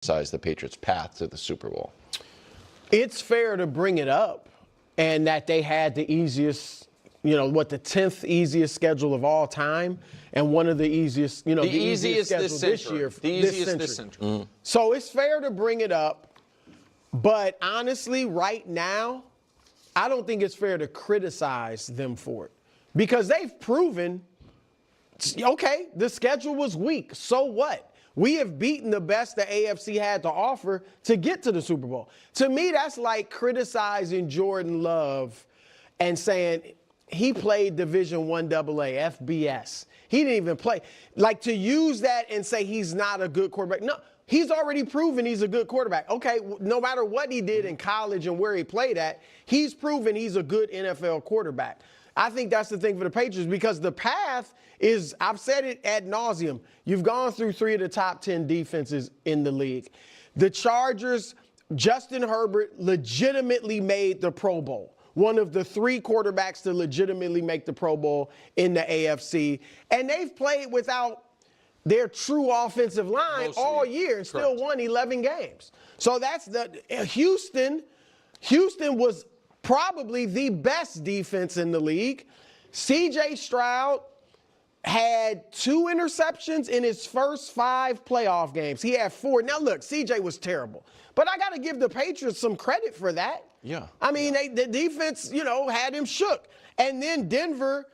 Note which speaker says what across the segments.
Speaker 1: criticize the Patriots' path to the Super Bowl?
Speaker 2: It's fair to bring it up, and that they had the easiest, the 10th easiest schedule of all time, and one of the easiest, the easiest schedule this year.
Speaker 3: The easiest this century. Mm-hmm.
Speaker 2: So it's fair to bring it up, but honestly, right now, I don't think it's fair to criticize them for it, because they've proven, okay, the schedule was weak. So what? We have beaten the best the AFC had to offer to get to the Super Bowl. To me, that's like criticizing Jordan Love and saying he played Division I AA, FBS. He didn't even play. Like, to use that and say he's not a good quarterback. No, he's already proven he's a good quarterback. Okay, no matter what he did in college and where he played at, he's proven he's a good NFL quarterback. I think that's the thing for the Patriots, because the path is, I've said it ad nauseum, you've gone through 3 of the top 10 defenses in the league. The Chargers, Justin Herbert legitimately made the Pro Bowl. One of the 3 quarterbacks to legitimately make the Pro Bowl in the AFC. And they've played without their true offensive line all year and still won 11 games. So that's Houston was probably the best defense in the league. C.J. Stroud had 2 interceptions in his first 5 playoff games. He had 4. Now, look, C.J. was terrible. But I got to give the Patriots some credit for that.
Speaker 1: Yeah.
Speaker 2: I mean, the defense, had him shook. And then Denver,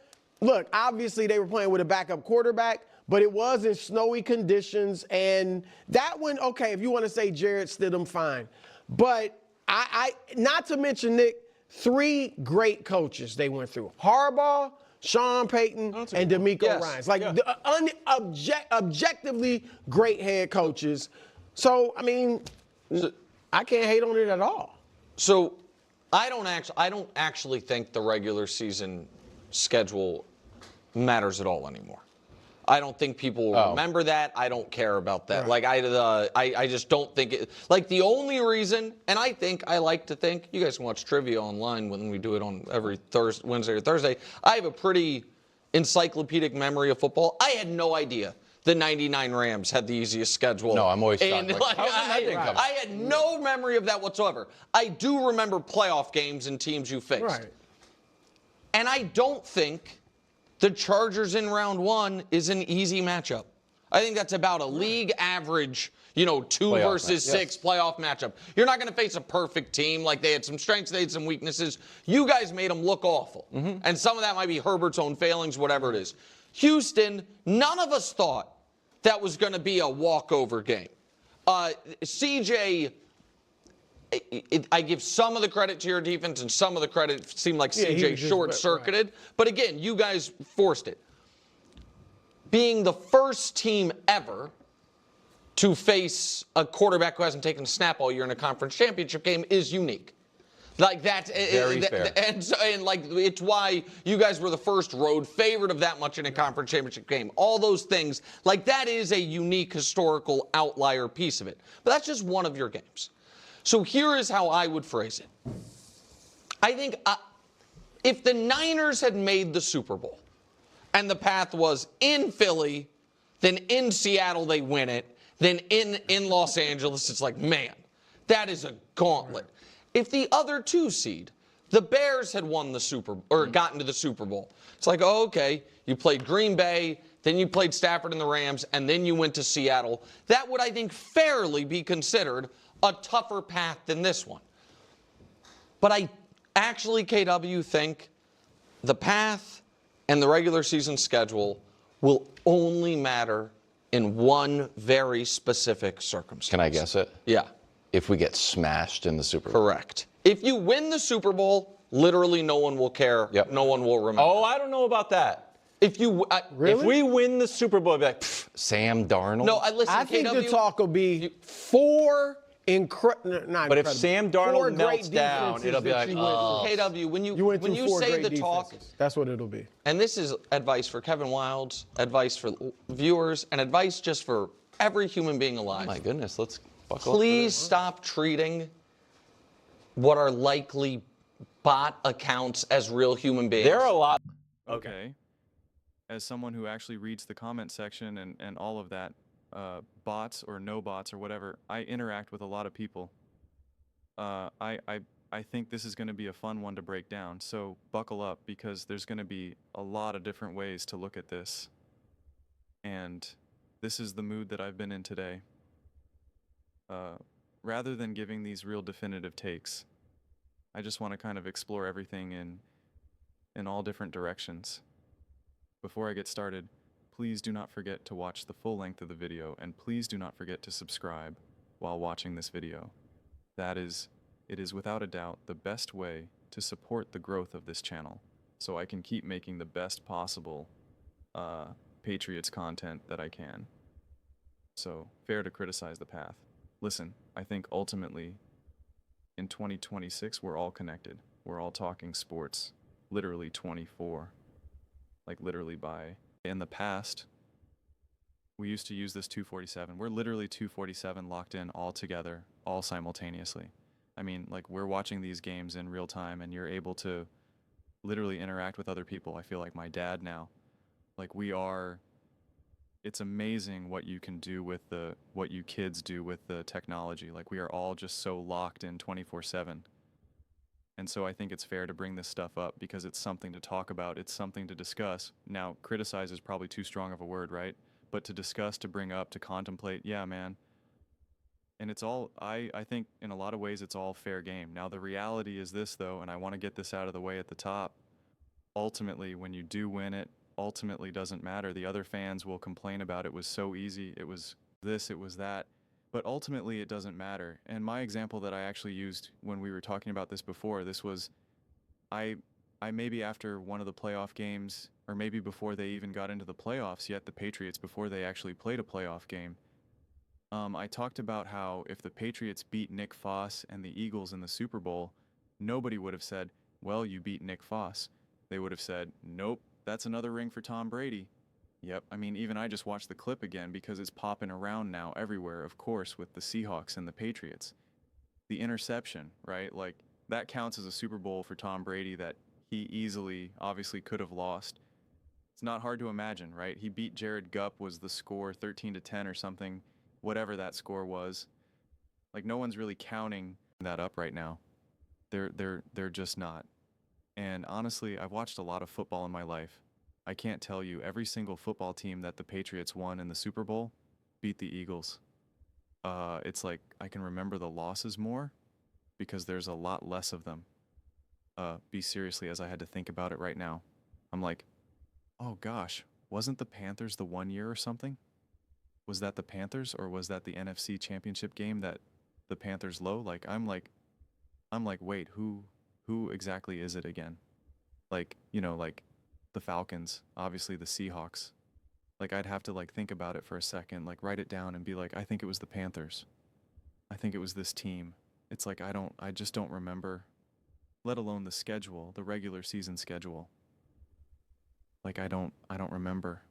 Speaker 2: look, obviously they were playing with a backup quarterback, but it was in snowy conditions. And that one, okay, if you want to say Jarrett Stidham, fine. But I not to mention, Nick, 3 great coaches they went through. Harbaugh, Sean Payton, and DeMeco Ryans. Like, objectively great head coaches. So, I mean, I can't hate on it at all.
Speaker 3: So, I don't actually think the regular season schedule matters at all anymore. I don't think people will remember that. I don't care about that. Right. Like, I just don't think it. Like, the only reason, and I like to think, you guys can watch trivia online when we do it on every Wednesday or Thursday. I have a pretty encyclopedic memory of football. I had no idea the 99 Rams had the easiest schedule.
Speaker 1: No, I'm always shocked.
Speaker 3: I had no memory of that whatsoever. I do remember playoff games and teams you faced.
Speaker 2: Right.
Speaker 3: And I don't think the Chargers in round 1 is an easy matchup. I think that's about a league average, 2 versus 6 playoff matchup. You're not going to face a perfect team. Like, they had some strengths, they had some weaknesses. You guys made them look awful. Mm-hmm. And some of that might be Herbert's own failings, whatever it is. Houston, none of us thought that was going to be a walkover game. CJ, I give some of the credit to your defense, and some of the credit seemed like CJ short-circuited. Right. But again, you guys forced it. Being the first team ever to face a quarterback who hasn't taken a snap all year in a conference championship game is unique. Like, that's
Speaker 1: very fair.
Speaker 3: And like, it's why you guys were the first road favorite of that much in a conference championship game. All those things, like, that is a unique historical outlier piece of it. But that's just one of your games. So here is how I would phrase it. I think if the Niners had made the Super Bowl and the path was in Philly, then in Seattle they win it, then in Los Angeles, it's like, man, that is a gauntlet. If the other 2 seed, the Bears, had won the gotten to the Super Bowl, it's like, oh, okay, you played Green Bay, then you played Stafford and the Rams, and then you went to Seattle. That would, I think, fairly be considered a tougher path than this one. But I actually, KW, think the path and the regular season schedule will only matter in one very specific circumstance.
Speaker 1: Can I guess it?
Speaker 3: Yeah.
Speaker 1: If we get smashed in the Super Bowl.
Speaker 3: Correct. If you win the Super Bowl, literally no one will care. Yep. No one will remember.
Speaker 4: Oh, I don't know about that.
Speaker 3: If you
Speaker 4: if we win the Super Bowl, I'll be like,
Speaker 1: Sam Darnold?
Speaker 3: No, listen,
Speaker 2: I think
Speaker 3: KW,
Speaker 2: the talk will be 4
Speaker 4: But if Sam Darnold melts down, it'll be like,
Speaker 3: KW, when you say the talk,
Speaker 2: that's what it'll be.
Speaker 3: And this is advice for Kevin Wildes, advice for viewers, and advice just for every human being alive.
Speaker 1: Oh my goodness, let's buckle up.
Speaker 3: Please stop treating what are likely bot accounts as real human beings.
Speaker 4: There are a lot.
Speaker 5: Okay. As someone who actually reads the comment section and all of that, bots or no bots or whatever, I interact with a lot of people. I think this is going to be a fun one to break down. So buckle up, because there's going to be a lot of different ways to look at this. And this is the mood that I've been in today. Rather than giving these real definitive takes, I just want to kind of explore everything in all different directions. Before I get started, please do not forget to watch the full length of the video, and please do not forget to subscribe while watching this video. It is without a doubt the best way to support the growth of this channel, so I can keep making the best possible Patriots content that I can. So, fair to criticize the path. Listen, I think ultimately, in 2026, we're all connected. We're all talking sports, literally 24. Like literally by... In the past, we used to use this 247. We're literally 247 locked in all together, all simultaneously. I mean, like, we're watching these games in real time, and you're able to literally interact with other people. I feel like my dad now. Like, it's amazing what you can do with what you kids do with the technology. Like, we are all just so locked in 24/7. And so I think it's fair to bring this stuff up, because it's something to talk about. It's something to discuss. Now, criticize is probably too strong of a word, right? But to discuss, to bring up, to contemplate, yeah, man. And it's all, I think in a lot of ways, it's all fair game. Now, the reality is this, though, and I want to get this out of the way at the top. Ultimately, when you do win it, ultimately doesn't matter. The other fans will complain about it was so easy, it was this, it was that. But ultimately, it doesn't matter. And my example that I actually used when we were talking about this before, this was, I maybe after one of the playoff games, or maybe before they even got into the playoffs yet, the Patriots, before they actually played a playoff game, I talked about how if the Patriots beat Nick Foss and the Eagles in the Super Bowl, nobody would have said, well, you beat Nick Foss. They would have said, nope, that's another ring for Tom Brady. Yep, I mean, even I just watched the clip again because it's popping around now everywhere, of course, with the Seahawks and the Patriots. The interception, right? Like, that counts as a Super Bowl for Tom Brady that he easily, obviously, could have lost. It's not hard to imagine, right? He beat Jared Gupp, was the score 13-10 or something, whatever that score was. Like, no one's really counting that up right now. They're just not. And honestly, I've watched a lot of football in my life. I can't tell you, every single football team that the Patriots won in the Super Bowl beat the Eagles. It's like I can remember the losses more because there's a lot less of them. Be seriously, as I had to think about it right now. I'm like, oh gosh, wasn't the Panthers the 1 year or something? Was that the Panthers, or was that the NFC Championship game that the Panthers low? Like, I'm like, wait, who exactly is it again? Like, you know, like the Falcons, obviously the Seahawks. Like, I'd have to like think about it for a second, like write it down and be like, I think it was the Panthers. I think it was this team. It's like, I just don't remember, let alone the schedule, the regular season schedule. Like, I don't remember.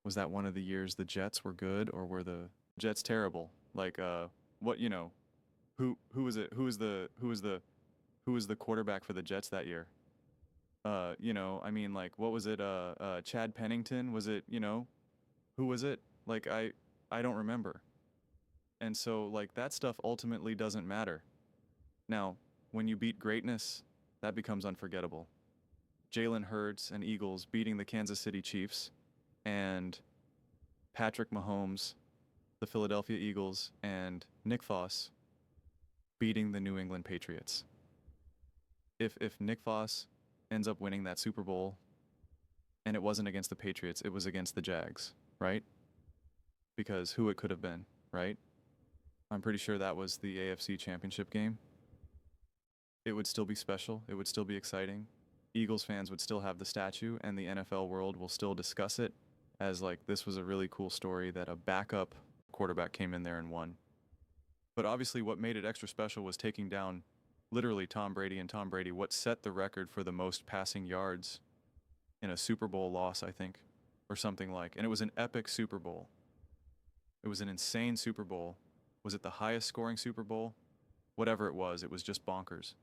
Speaker 5: Was that one of the years the Jets were good, or were the Jets terrible? Like, what, you know, who was it? Who was the quarterback for the Jets that year? You know, I mean, like, what was it? Chad Pennington? Was it, you know, who was it? Like, I don't remember. And so, like, that stuff ultimately doesn't matter. Now, when you beat greatness, that becomes unforgettable. Jalen Hurts and Eagles beating the Kansas City Chiefs, and Patrick Mahomes, the Philadelphia Eagles, and Nick Foss beating the New England Patriots. If Nick Foss ends up winning that Super Bowl, and it wasn't against the Patriots, it was against the Jags, right? Because who it could have been, right? I'm pretty sure that was the AFC Championship game. It would still be special. It would still be exciting. Eagles fans would still have the statue, and the NFL world will still discuss it as like, this was a really cool story that a backup quarterback came in there and won. But obviously what made it extra special was taking down literally Tom Brady, and Tom Brady, what set the record for the most passing yards in a Super Bowl loss, I think, or something like. And it was an epic Super Bowl. It was an insane Super Bowl. Was it the highest scoring Super Bowl? Whatever it was just bonkers.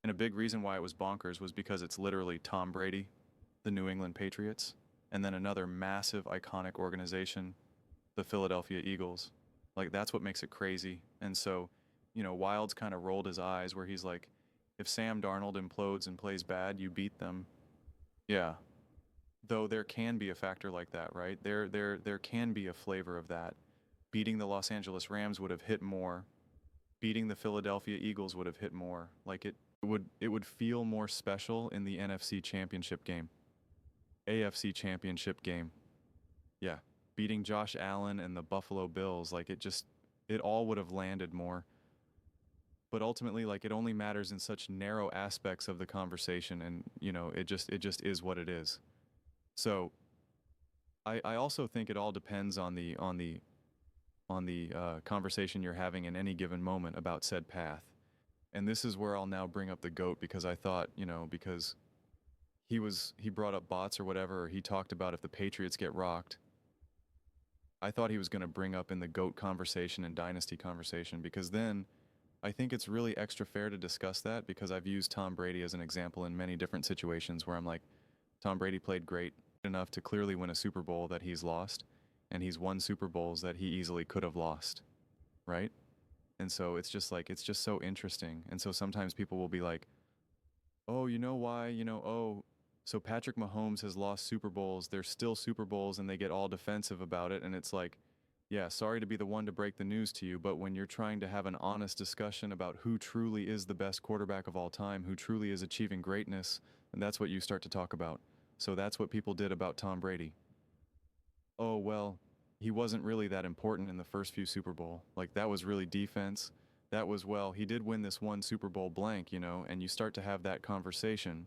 Speaker 5: And a big reason why it was bonkers was because it's literally Tom Brady, the New England Patriots, and then another massive iconic organization the Philadelphia Eagles. Like, that's what makes it crazy. And so, Wild's kind of rolled his eyes where he's like, if Sam Darnold implodes and plays bad, you beat them. Yeah. Though there can be a factor like that, right? There can be a flavor of that. Beating the Los Angeles Rams would have hit more. Beating the Philadelphia Eagles would have hit more. Like, it would feel more special in the NFC Championship game. AFC Championship game. Yeah. Beating Josh Allen and the Buffalo Bills, like, it all would have landed more. But ultimately, like, it only matters in such narrow aspects of the conversation, and it just is what it is. So I also think it all depends on the conversation you're having in any given moment about said path. And this is where I'll now bring up the GOAT, because I thought, because he brought up bots or whatever, or he talked about if the Patriots get rocked. I thought he was going to bring up in the GOAT conversation and dynasty conversation, because then I think it's really extra fair to discuss that, because I've used Tom Brady as an example in many different situations where I'm like, Tom Brady played great enough to clearly win a Super Bowl that he's lost, and he's won Super Bowls that he easily could have lost, right? And so it's just so interesting. And so sometimes people will be like, oh, you know why, so Patrick Mahomes has lost Super Bowls, they're still Super Bowls, and they get all defensive about it. And it's like, yeah, sorry to be the one to break the news to you, but when you're trying to have an honest discussion about who truly is the best quarterback of all time, who truly is achieving greatness, and that's what you start to talk about. So that's what people did about Tom Brady. Oh, well, he wasn't really that important in the first few Super Bowl. Like, that was really defense. That was, well, he did win this one Super Bowl blank, and you start to have that conversation.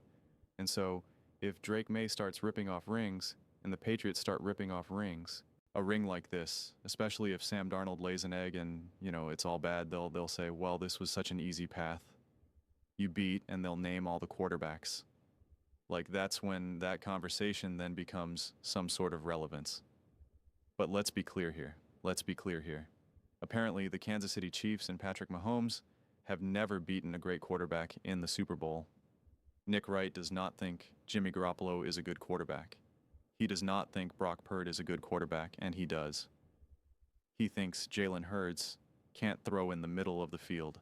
Speaker 5: And so if Drake May starts ripping off rings and the Patriots start ripping off rings, a ring like this, especially if Sam Darnold lays an egg and, it's all bad, they'll say, well, this was such an easy path. You beat, and they'll name all the quarterbacks. Like, that's when that conversation then becomes some sort of relevance. But let's be clear here. Apparently, the Kansas City Chiefs and Patrick Mahomes have never beaten a great quarterback in the Super Bowl. Nick Wright does not think Jimmy Garoppolo is a good quarterback. He does not think Brock Purdy is a good quarterback, and he does. He thinks Jalen Hurts can't throw in the middle of the field.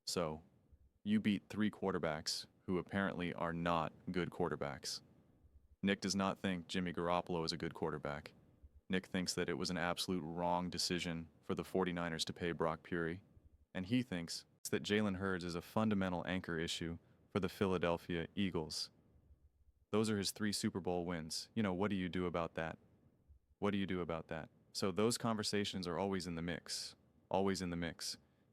Speaker 5: So, you beat 3 quarterbacks who apparently are not good quarterbacks. Nick does not think Jimmy Garoppolo is a good quarterback. Nick thinks that it was an absolute wrong decision for the 49ers to pay Brock Purdy, and he thinks that Jalen Hurts is a fundamental anchor issue for the Philadelphia Eagles. Those are his 3 Super Bowl wins. What do you do about that? So those conversations are always in the mix.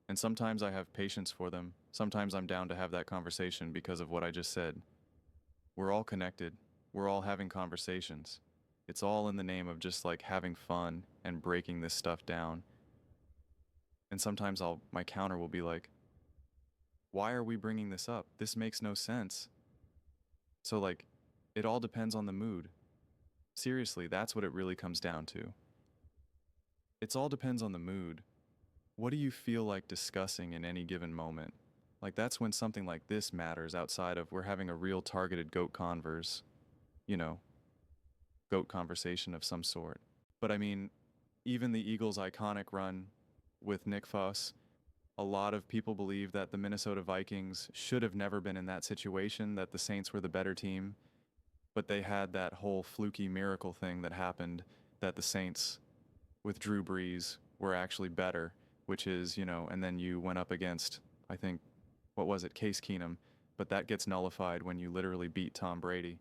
Speaker 5: And sometimes I have patience for them. Sometimes I'm down to have that conversation because of what I just said. We're all connected. We're all having conversations. It's all in the name of just like having fun and breaking this stuff down. And sometimes my counter will be like, why are we bringing this up? This makes no sense. So like, it all depends on the mood. Seriously, that's what it really comes down to. It all depends on the mood. What do you feel like discussing in any given moment? Like, that's when something like this matters outside of we're having a real targeted GOAT converse, GOAT conversation of some sort. But I mean, even the Eagles' iconic run with Nick Foss, a lot of people believe that the Minnesota Vikings should have never been in that situation, that the Saints were the better team, but they had that whole fluky miracle thing that happened, that the Saints with Drew Brees were actually better, which is, and then you went up against, I think, Case Keenum, but that gets nullified when you literally beat Tom Brady.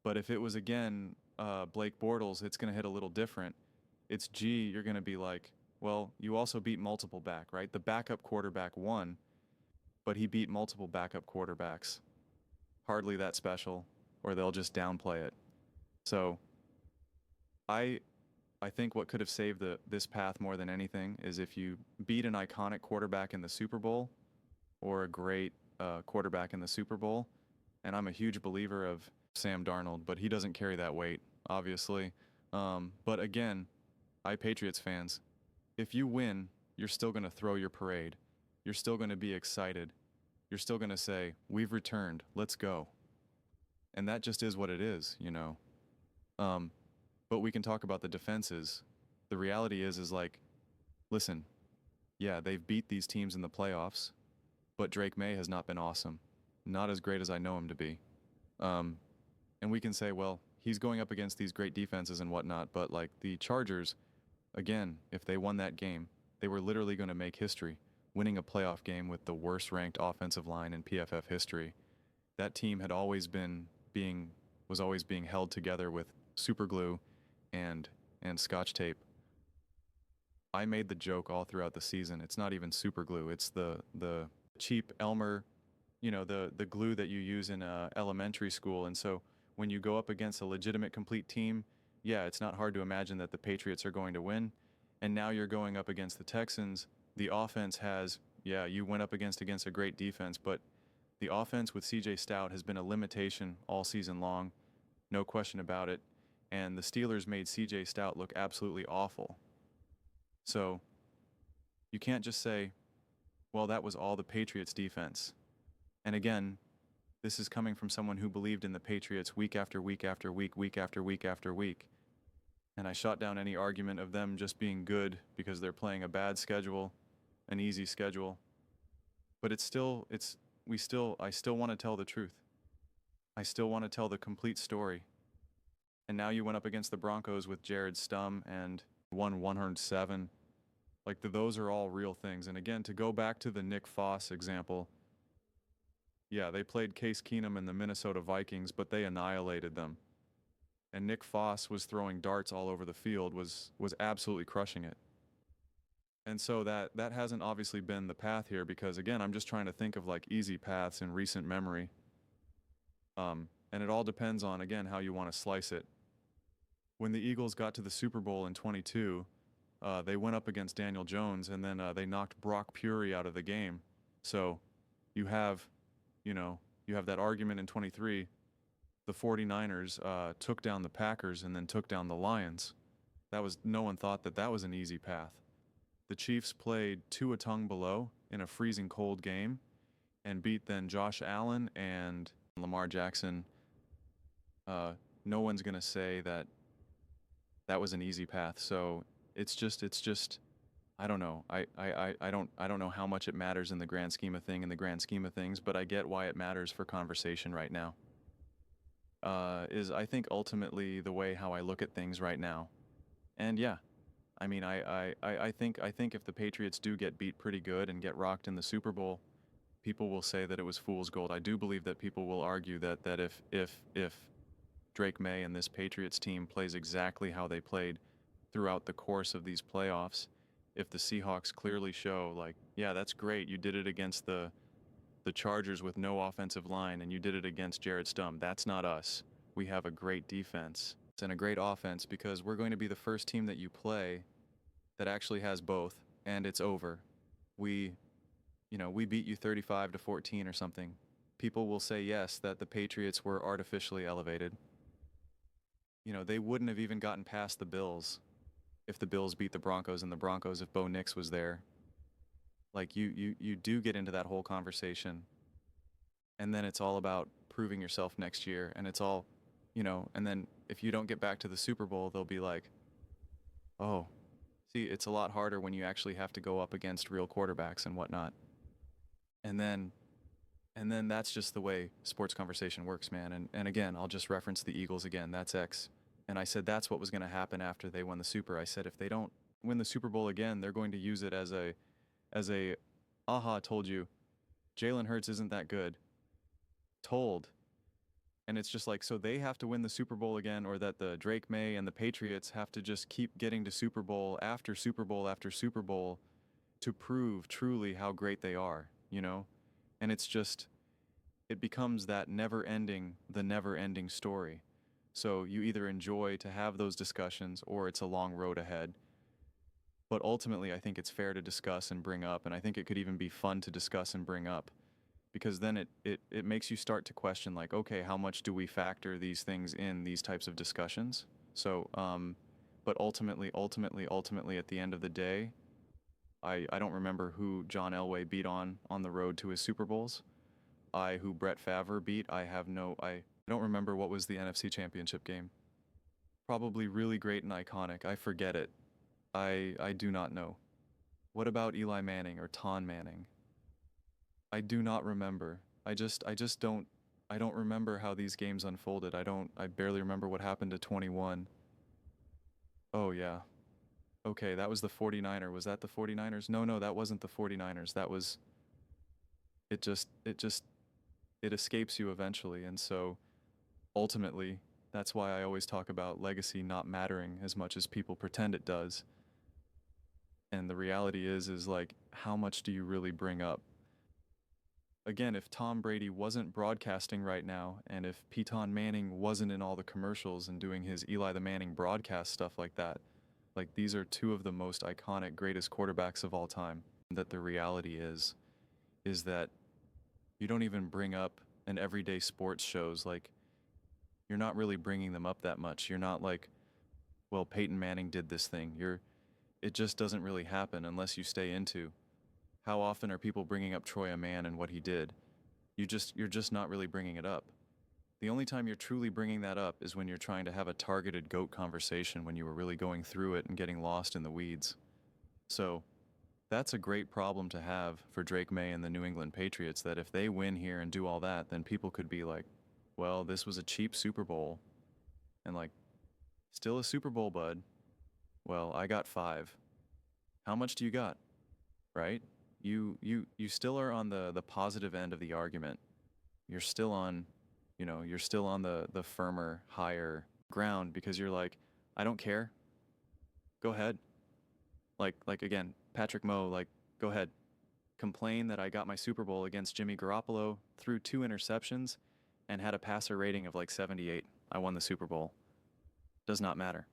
Speaker 5: But if it was, again, Blake Bortles, it's going to hit a little different. It's you're going to be like, well, you also beat multiple back, right? The backup quarterback won, but he beat multiple backup quarterbacks. Hardly that special, or they'll just downplay it. So I think what could have saved this path more than anything is if you beat an iconic quarterback in the Super Bowl or a great quarterback in the Super Bowl. And I'm a huge believer of Sam Darnold, but he doesn't carry that weight, obviously. But again, Patriots fans, if you win, you're still going to throw your parade. You're still going to be excited. You're still going to say, we've returned, let's go. And that just is what it is, But we can talk about the defenses. the reality is like, listen, yeah, they've beat these teams in the playoffs, but Drake May has not been awesome. Not as great as I know him to be. And we can say, well, he's going up against these great defenses and whatnot, but like the Chargers, again, if they won that game, they were literally going to make history, winning a playoff game with the worst ranked offensive line in PFF history. That team had always been was always being held together with super glue and scotch tape. I made the joke all throughout the season. It's not even super glue. It's the cheap Elmer, the glue that you use in elementary school. And so when you go up against a legitimate complete team, yeah, it's not hard to imagine that the Patriots are going to win. And now you're going up against the Texans. The offense has, yeah, you went up against a great defense, but the offense with CJ Stroud has been a limitation all season long, no question about it. And the Steelers made CJ Stroud look absolutely awful. So you can't just say, well, that was all the Patriots defense. And again, this is coming from someone who believed in the Patriots week after week after week, week after week after week. And I shot down any argument of them just being good because they're playing a bad schedule, an easy schedule. But I still want to tell the truth. I still want to tell the complete story. And now you went up against the Broncos with Jared Stum and won 107. Like those are all real things. And again, to go back to the Nick Foss example, yeah, they played Case Keenum and the Minnesota Vikings, but they annihilated them. And Nick Foss was throwing darts all over the field, was absolutely crushing it. And so that hasn't obviously been the path here because, again, I'm just trying to think of like easy paths in recent memory. And it all depends on, again, how you want to slice it. When the Eagles got to the Super Bowl in 22, they went up against Daniel Jones, and then they knocked Brock Purdy out of the game. So you have that argument in 23. The 49ers took down the Packers and then took down the Lions. No one thought that was an easy path. The Chiefs played Tua Tagovailoa in a freezing cold game and beat then Josh Allen and Lamar Jackson. No one's going to say that was an easy path. So it's just I don't know. I don't know how much it matters in the grand scheme of things, but I get why it matters for conversation right now. Is I think ultimately the way how I look at things right now. And yeah, I mean I think if the Patriots do get beat pretty good and get rocked in the Super Bowl, people will say that it was fool's gold. I do believe that people will argue that if Drake May and this Patriots team plays exactly how they played throughout the course of these playoffs, if the Seahawks clearly show like, yeah, that's great, you did it against the Chargers with no offensive line, and you did it against Jared Stum. That's not us. We have a great defense and a great offense because we're going to be the first team that you play that actually has both, and it's over. We beat you 35-14 or something. People will say yes, that the Patriots were artificially elevated. They wouldn't have even gotten past the Bills if the Bills beat the Broncos, and the Broncos if Bo Nix was there. Like you do get into that whole conversation, and then it's all about proving yourself next year, and it's all, and then if you don't get back to the Super Bowl, they'll be like, oh, see, it's a lot harder when you actually have to go up against real quarterbacks and whatnot. And then that's just the way sports conversation works, man. And again, I'll just reference the Eagles again. That's X. And I said that's what was going to happen after they won the Super. I said if they don't win the Super Bowl again, they're going to use it as a aha, told you, Jalen Hurts isn't that good. Told. And it's just like, so they have to win the Super Bowl again, or that the Drake May and the Patriots have to just keep getting to Super Bowl after Super Bowl after Super Bowl to prove truly how great they are, And it's just, it becomes the never-ending story. So you either enjoy to have those discussions or it's a long road ahead. But ultimately, I think it's fair to discuss and bring up, and I think it could even be fun to discuss and bring up, because then it makes you start to question, like, okay, how much do we factor these things in these types of discussions? So, but ultimately, at the end of the day, I don't remember who John Elway beat on the road to his Super Bowls. Who Brett Favre beat, I don't remember what was the NFC Championship game. Probably really great and iconic. I forget it. I do not know. What about Eli Manning or Ton Manning? I do not remember. I just don't remember how these games unfolded. I barely remember what happened to 21. Oh yeah. Okay, that was the 49er. Was that the 49ers? No, that wasn't the 49ers. That was it escapes you eventually, and so ultimately that's why I always talk about legacy not mattering as much as people pretend it does. And the reality is like, how much do you really bring up? Again, if Tom Brady wasn't broadcasting right now, and if Peyton Manning wasn't in all the commercials and doing his Eli the Manning broadcast stuff like that, like these are two of the most iconic, greatest quarterbacks of all time. That the reality is that you don't even bring up in everyday sports shows, like you're not really bringing them up that much. You're not like, well, Peyton Manning did this thing. It just doesn't really happen unless you stay into. How often are people bringing up Troy Aikman and what he did? You're just not really bringing it up. The only time you're truly bringing that up is when you're trying to have a targeted GOAT conversation, when you were really going through it and getting lost in the weeds. So that's a great problem to have for Drake May and the New England Patriots, that if they win here and do all that, then people could be like, well, this was a cheap Super Bowl. And like, still a Super Bowl, bud. Well, I got 5. How much do you got? Right? You still are on the positive end of the argument. You're still on, you're still on the firmer, higher ground, because you're like, I don't care. Go ahead. Like again, Patrick Moe, like, go ahead. Complain that I got my Super Bowl against Jimmy Garoppolo, threw 2 interceptions, and had a passer rating of like 78. I won the Super Bowl. Does not matter.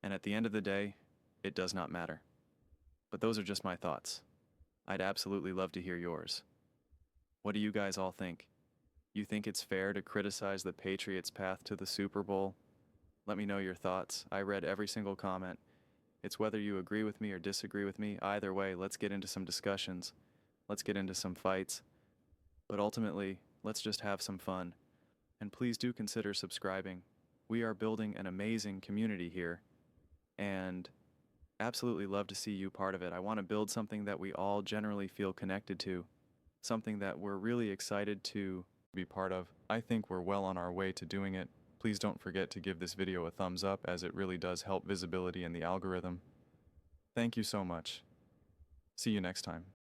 Speaker 5: And at the end of the day, it does not matter. But those are just my thoughts. I'd absolutely love to hear yours. What do you guys all think? You think it's fair to criticize the Patriots' path to the Super Bowl? Let me know your thoughts. I read every single comment. It's whether you agree with me or disagree with me. Either way, let's get into some discussions. Let's get into some fights. But ultimately, let's just have some fun. And please do consider subscribing. We are building an amazing community here, and absolutely love to see you part of it. I want to build something that we all generally feel connected to, something that we're really excited to be part of. I think we're well on our way to doing it. Please don't forget to give this video a thumbs up, as it really does help visibility in the algorithm. Thank you so much. See you next time.